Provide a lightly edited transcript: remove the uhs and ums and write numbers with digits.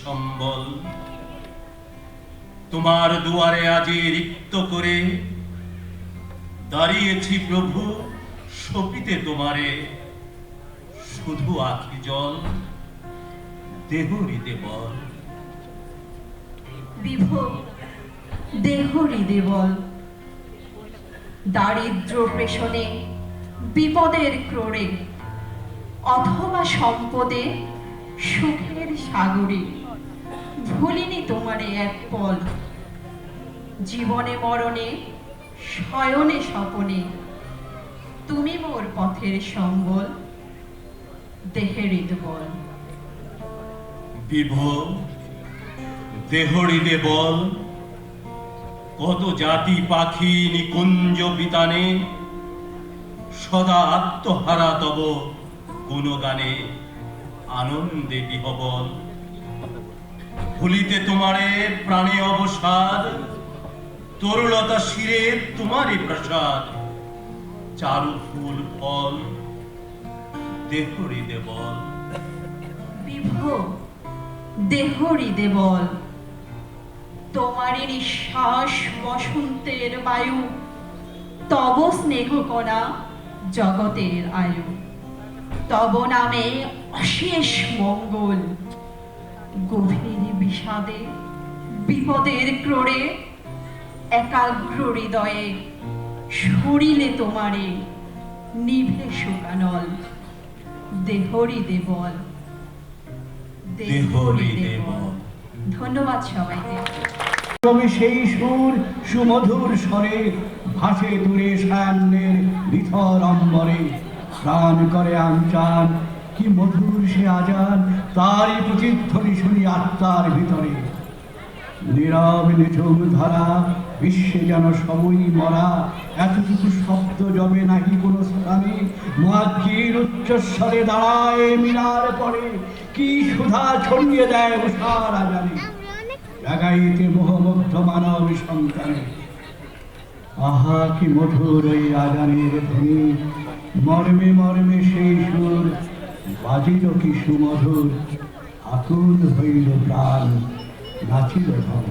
সম্বল। তোমার দুয়ারে আজি রিক্ত করে দাঁড়িয়েছি প্রভু, সপিতে তোমারে শুধু আখি জল, দেহ হৃদে বল। বিভো দেহ হৃদে বল। দারিদ্র প্রেষণে, বিপদের ক্রোড়ে, অথবা সম্পদে, সুখের সাগরে ভুলিনি তোমারে এক পল। জীবনে মরণে, শয়নে স্বপনে তুমি মোর পথের সম্বল, দেহে হৃদ বল। বিভো দেহ হৃদে বল। কত জাতি পাখি নিকুঞ্জ বিতানে সদা আত্মহারা তব কোন গানে আনন্দে বিহবল। ভুলিতে তোমারে প্রাণে অবসাদ, তরুলতা শিরে তোমারে প্রসাদ, চারু ফুল ফল, দেহ হৃদে বল। বিভো দেহ হৃদে বল। তোমারই নিঃশ্বাস বসন্তের বায়ু, তব স্নেহ কণা জগতের আয়ু। তব নামে অশেষ মঙ্গল। গভীর বিষাদে, বিপদের ক্রোড়ে, একাগ্র হৃদয়ে সরিলে তোমারে নিভে শোকানল, দেহ হৃদে বল। দেহ হৃদে বল। ধন্যবাদ সবাইকে। তবে সেই সুর সুমধুর স্বরে ভাসে দূরে সায়ান্নের নিথর অম্বরে। প্রাণ করে আঞ্চান, কি মধুর সে আজান, তারই প্রতিধ্বনি শুনি আত্মার ভিতরে। নীরব নিঝুম ধরা, বিশ্বে যেন সবই মরা, এতটুকু শব্দ জমে নাকি কোনো স্থানে। মুয়াজ্জিন উচ্চস্বরে দাঁড়ায় মিনার পরে, কি সুধা ছড়িয়ে দেয় উষার আজানে, জাগাইতে মোহমুগ্ধ মানব সন্তানে। আহা কি মধুর ওই আজানের ধ্বনি, মর্মে মর্মে সেই সুর বাজিল কি সুমধুর। আকুল হইল প্রাণ, নাচিল ধন।